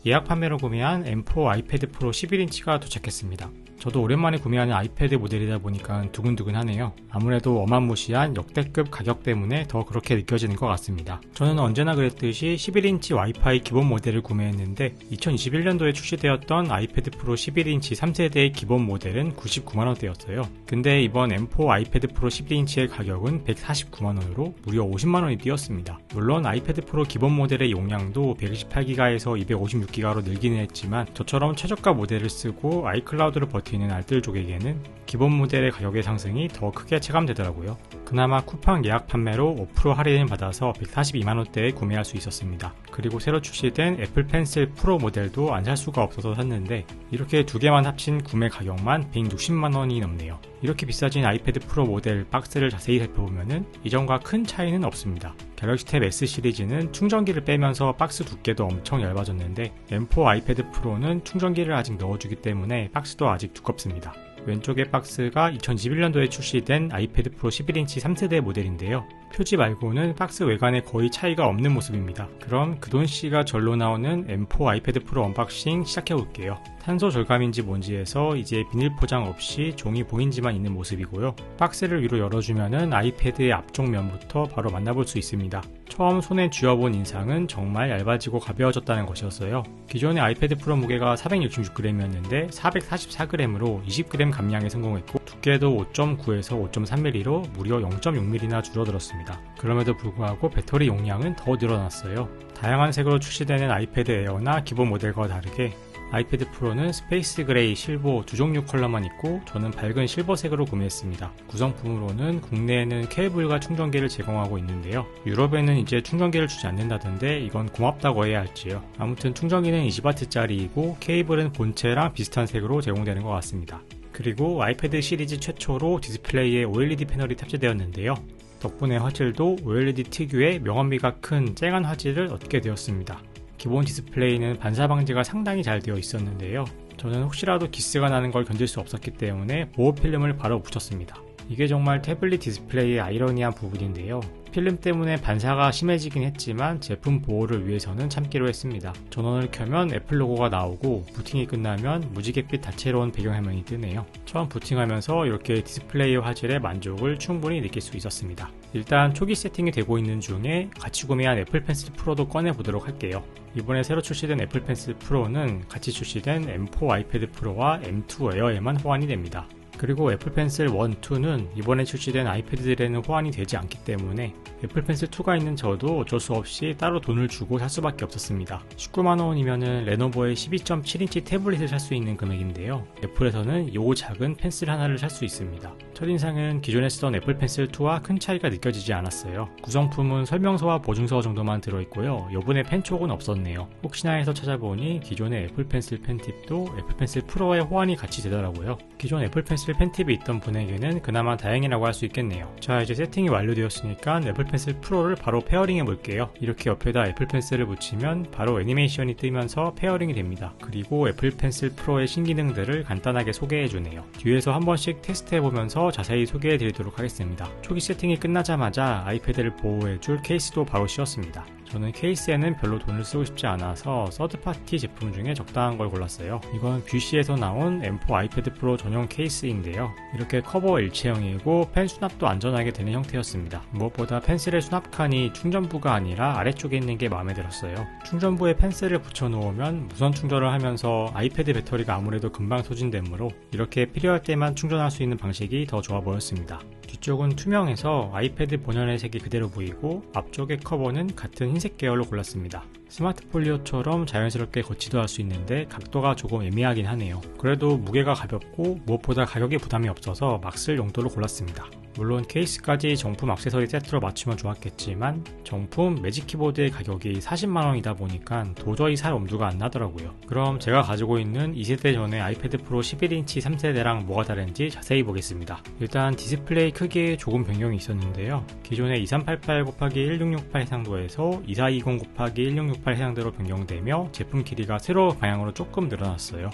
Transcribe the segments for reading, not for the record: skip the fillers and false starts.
예약 판매로 구매한 M4 아이패드 프로 11인치가 도착했습니다. 저도 오랜만에 구매하는 아이패드 모델이다 보니까 두근두근하네요. 아무래도 어마무시한 역대급 가격 때문에 더 그렇게 느껴지는 것 같습니다. 저는 언제나 그랬듯이 11인치 와이파이 기본 모델을 구매했는데 2021년도에 출시되었던 아이패드 프로 11인치 3세대의 기본 모델은 99만원대였어요. 근데 이번 M4 아이패드 프로 11인치의 가격은 149만원으로 무려 50만원이 뛰었습니다. 물론 아이패드 프로 기본 모델의 용량도 128기가에서 256기가로 늘기는 했지만 저처럼 최저가 모델을 쓰고 아이클라우드를 버티는 알뜰족에게는 기본 모델의 가격의 상승이 더 크게 체감되더라고요. 그나마 쿠팡 예약 판매로 5% 할인을 받아서 142만원대에 구매할 수 있었습니다. 그리고 새로 출시된 애플 펜슬 프로 모델도 안 살 수가 없어서 샀는데 이렇게 두 개만 합친 구매 가격만 160만원이 넘네요. 이렇게 비싸진 아이패드 프로 모델 박스를 자세히 살펴보면은 이전과 큰 차이는 없습니다. 갤럭시 탭 S 시리즈는 충전기를 빼면서 박스 두께도 엄청 얇아졌는데 M4 아이패드 프로는 충전기를 아직 넣어주기 때문에 박스도 아직 두껍습니다. 왼쪽의 박스가 2021년도에 출시된 아이패드 프로 11인치 3세대 모델인데요. 표지 말고는 박스 외관에 거의 차이가 없는 모습입니다. 그럼 그돈씨가 절로 나오는 M4 아이패드 프로 언박싱 시작해볼게요. 탄소 절감인지 뭔지 해서 이제 비닐 포장 없이 종이 봉인지만 있는 모습이고요. 박스를 위로 열어주면은 아이패드의 앞쪽 면부터 바로 만나볼 수 있습니다. 처음 손에 쥐어본 인상은 정말 얇아지고 가벼워졌다는 것이었어요. 기존의 아이패드 프로 무게가 466g이었는데 444g으로 20g 감량에 성공했고 두께도 5.9에서 5.3mm로 무려 0.6mm나 줄어들었습니다. 그럼에도 불구하고 배터리 용량은 더 늘어났어요. 다양한 색으로 출시되는 아이패드 에어나 기본 모델과 다르게 아이패드 프로는 스페이스 그레이, 실버 두 종류 컬러만 있고 저는 밝은 실버색으로 구매했습니다. 구성품으로는 국내에는 케이블과 충전기를 제공하고 있는데요. 유럽에는 이제 충전기를 주지 않는다던데 이건 고맙다고 해야 할지요. 아무튼 충전기는 20W짜리이고 케이블은 본체랑 비슷한 색으로 제공되는 것 같습니다. 그리고 아이패드 시리즈 최초로 디스플레이에 OLED 패널이 탑재되었는데요. 덕분에 화질도 OLED 특유의 명암비가 큰 쨍한 화질을 얻게 되었습니다. 기본 디스플레이는 반사 방지가 상당히 잘 되어 있었는데요. 저는 혹시라도 기스가 나는 걸 견딜 수 없었기 때문에 보호 필름을 바로 붙였습니다. 이게 정말 태블릿 디스플레이의 아이러니한 부분인데요. 필름 때문에 반사가 심해지긴 했지만 제품 보호를 위해서는 참기로 했습니다. 전원을 켜면 애플 로고가 나오고 부팅이 끝나면 무지갯빛 다채로운 배경화면이 뜨네요. 처음 부팅하면서 이렇게 디스플레이 화질의 만족을 충분히 느낄 수 있었습니다. 일단 초기 세팅이 되고 있는 중에 같이 구매한 애플 펜슬 프로도 꺼내보도록 할게요. 이번에 새로 출시된 애플 펜슬 프로는 같이 출시된 M4 아이패드 프로와 M2 에어에만 호환이 됩니다. 그리고 애플 펜슬 1, 2는 이번에 출시된 아이패드들에는 호환이 되지 않기 때문에 애플 펜슬 2가 있는 저도 어쩔 수 없이 따로 돈을 주고 살 수밖에 없었습니다. 19만원이면은 레노버의 12.7인치 태블릿을 살 수 있는 금액인데요. 애플에서는 요 작은 펜슬 하나를 살 수 있습니다. 첫인상은 기존에 쓰던 애플 펜슬 2와 큰 차이가 느껴지지 않았어요. 구성품은 설명서와 보증서 정도만 들어있고요. 요번에 펜촉은 없었네요. 혹시나 해서 찾아보니 기존의 애플 펜슬 펜팁도 애플 펜슬 프로에 호환이 같이 되더라고요. 기존 애플 펜슬 펜팁이 있던 분에게는 그나마 다행이라고 할 수 있겠네요. 자, 이제 세팅이 완료되었으니까 애플 펜슬 프로를 바로 페어링해 볼게요. 이렇게 옆에다 애플 펜슬을 붙이면 바로 애니메이션이 뜨면서 페어링이 됩니다. 그리고 애플 펜슬 프로의 신기능들을 간단하게 소개해 주네요. 뒤에서 한 번씩 테스트해 보면서 자세히 소개해 드리도록 하겠습니다. 초기 세팅이 끝나자마자 아이패드를 보호해 줄 케이스도 바로 씌웠습니다. 저는 케이스에는 별로 돈을 쓰고 싶지 않아서 서드파티 제품 중에 적당한 걸 골랐어요. 이건 뷰시에서 나온 M4 아이패드 프로 전용 케이스인데요. 이렇게 커버 일체형이고 펜 수납도 안전하게 되는 형태였습니다. 무엇보다 펜슬의 수납칸이 충전부가 아니라 아래쪽에 있는 게 마음에 들었어요. 충전부에 펜슬을 붙여 놓으면 무선 충전을 하면서 아이패드 배터리가 아무래도 금방 소진되므로 이렇게 필요할 때만 충전할 수 있는 방식이 더 좋아 보였습니다. 뒤쪽은 투명해서 아이패드 본연의 색이 그대로 보이고 앞쪽의 커버는 같은 흰색 계열로 골랐습니다. 스마트 폴리오처럼 자연스럽게 거치도 할 수 있는데 각도가 조금 애매하긴 하네요. 그래도 무게가 가볍고 무엇보다 가격에 부담이 없어서 막 쓸 용도로 골랐습니다. 물론 케이스까지 정품 액세서리 세트로 맞추면 좋았겠지만 정품 매직 키보드의 가격이 40만원이다 보니까 도저히 살 엄두가 안 나더라고요. 그럼 제가 가지고 있는 2세대 전의 아이패드 프로 11인치 3세대랑 뭐가 다른지 자세히 보겠습니다. 일단 디스플레이 크기에 조금 변경이 있었는데요. 기존의 2388/1668 해상도에서 2420/1668 해상도로 변경되며 제품 길이가 세로 방향으로 조금 늘어났어요.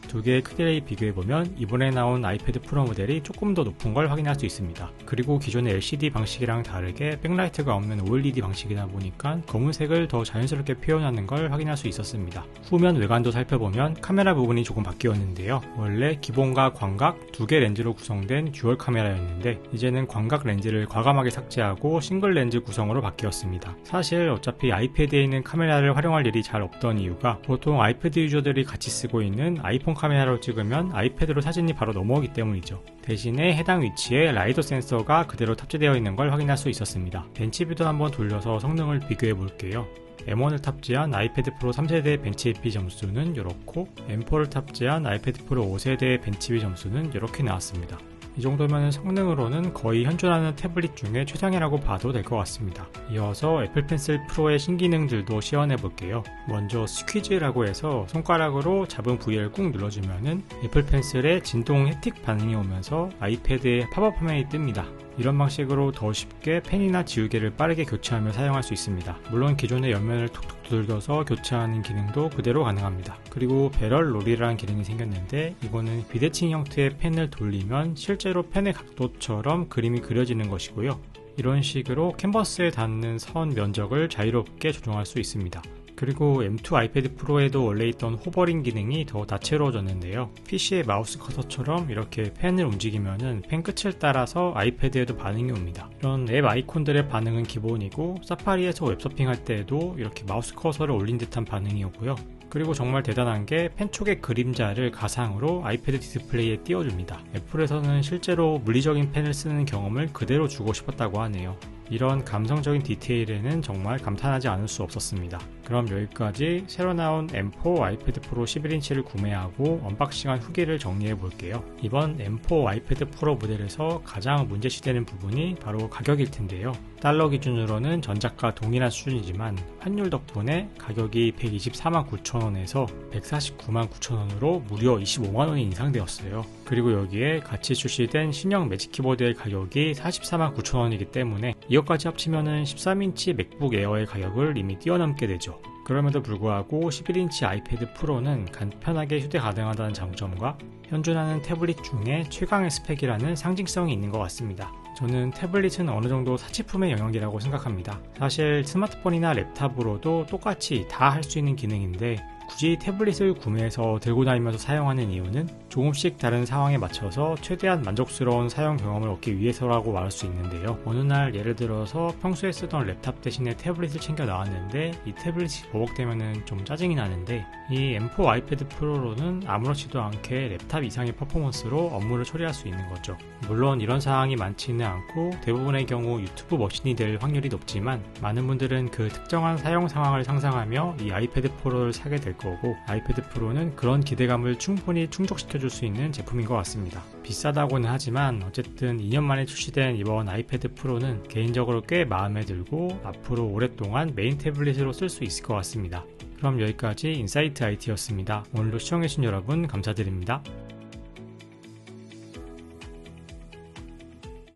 두 개의 크기를 비교해보면 이번에 나온 아이패드 프로 모델이 조금 더 높은 걸 확인할 수 있습니다. 그리고 기존의 LCD 방식이랑 다르게 백라이트가 없는 OLED 방식이다 보니까 검은색을 더 자연스럽게 표현하는 걸 확인할 수 있었습니다. 후면 외관도 살펴보면 카메라 부분이 조금 바뀌었는데요. 원래 기본과 광각 두 개 렌즈로 구성된 듀얼 카메라였는데 이제는 광각 렌즈를 과감하게 삭제하고 싱글 렌즈 구성으로 바뀌었습니다. 사실 어차피 아이패드에 있는 카메라를 활용할 일이 잘 없던 이유가 보통 아이패드 유저들이 같이 쓰고 있는 아이폰 카메라로 찍으면 아이패드로 사진이 바로 넘어오기 때문이죠. 대신에 해당 위치에 라이더 센서가 그대로 탑재되어 있는 걸 확인할 수 있었습니다. 벤치비도 한번 돌려서 성능을 비교해 볼게요. M1을 탑재한 아이패드 프로 3세대 벤치비 점수는 이렇고 M4를 탑재한 아이패드 프로 5세대의 벤치비 점수는 이렇게 나왔습니다. 이 정도면 성능으로는 거의 현존하는 태블릿 중에 최상이라고 봐도 될 것 같습니다. 이어서 애플 펜슬 프로의 신기능들도 시연해 볼게요. 먼저 스퀴즈라고 해서 손가락으로 잡은 부위를 꾹 눌러주면은 애플 펜슬에 진동 햅틱 반응이 오면서 아이패드에 팝업 화면이 뜹니다. 이런 방식으로 더 쉽게 펜이나 지우개를 빠르게 교체하며 사용할 수 있습니다. 물론 기존의 옆면을 톡톡 두들겨서 교체하는 기능도 그대로 가능합니다. 그리고 배럴 롤이라는 기능이 생겼는데 이거는 비대칭 형태의 펜을 돌리면 실제로 펜의 각도처럼 그림이 그려지는 것이고요. 이런 식으로 캔버스에 닿는 선 면적을 자유롭게 조정할 수 있습니다. 그리고 M2 아이패드 프로에도 원래 있던 호버링 기능이 더 다채로워졌는데요. PC의 마우스 커서처럼 이렇게 펜을 움직이면은 펜 끝을 따라서 아이패드에도 반응이 옵니다. 이런 앱 아이콘들의 반응은 기본이고 사파리에서 웹서핑할 때에도 이렇게 마우스 커서를 올린 듯한 반응이 오고요. 그리고 정말 대단한 게 펜 촉의 그림자를 가상으로 아이패드 디스플레이에 띄워줍니다. 애플에서는 실제로 물리적인 펜을 쓰는 경험을 그대로 주고 싶었다고 하네요. 이런 감성적인 디테일에는 정말 감탄하지 않을 수 없었습니다. 그럼 여기까지 새로 나온 M4 아이패드 프로 11인치를 구매하고 언박싱한 후기를 정리해 볼게요. 이번 M4 아이패드 프로 모델에서 가장 문제시되는 부분이 바로 가격일 텐데요. 달러 기준으로는 전작과 동일한 수준이지만 환율 덕분에 가격이 124만 9천원에서 149만 9천원으로 무려 25만원이 인상되었어요. 그리고 여기에 같이 출시된 신형 매직 키보드의 가격이 44만 9천원이기 때문에 이것까지 합치면은 13인치 맥북 에어의 가격을 이미 뛰어넘게 되죠. 그럼에도 불구하고 11인치 아이패드 프로는 간편하게 휴대 가능하다는 장점과 현존하는 태블릿 중에 최강의 스펙이라는 상징성이 있는 것 같습니다. 저는 태블릿은 어느 정도 사치품의 영역이라고 생각합니다. 사실 스마트폰이나 랩탑으로도 똑같이 다 할 수 있는 기능인데 굳이 태블릿을 구매해서 들고 다니면서 사용하는 이유는 조금씩 다른 상황에 맞춰서 최대한 만족스러운 사용 경험을 얻기 위해서라고 말할 수 있는데요. 어느 날 예를 들어서 평소에 쓰던 랩탑 대신에 태블릿을 챙겨 나왔는데 이 태블릿이 버벅대면 좀 짜증이 나는데 이 M4 아이패드 프로로는 아무렇지도 않게 랩탑 이상의 퍼포먼스로 업무를 처리할 수 있는 거죠. 물론 이런 상황이 많지는 않고 대부분의 경우 유튜브 머신이 될 확률이 높지만 많은 분들은 그 특정한 사용 상황을 상상하며 이 아이패드 프로를 사게 될 거고 아이패드 프로는 그런 기대감을 충분히 충족시켜줄 수 있는 제품인 것 같습니다. 비싸다고는 하지만 어쨌든 2년 만에 출시된 이번 아이패드 프로는 개인적으로 꽤 마음에 들고 앞으로 오랫동안 메인 태블릿으로 쓸 수 있을 것 같습니다. 그럼 여기까지 인사이트 IT였습니다. 오늘도 시청해주신 여러분 감사드립니다.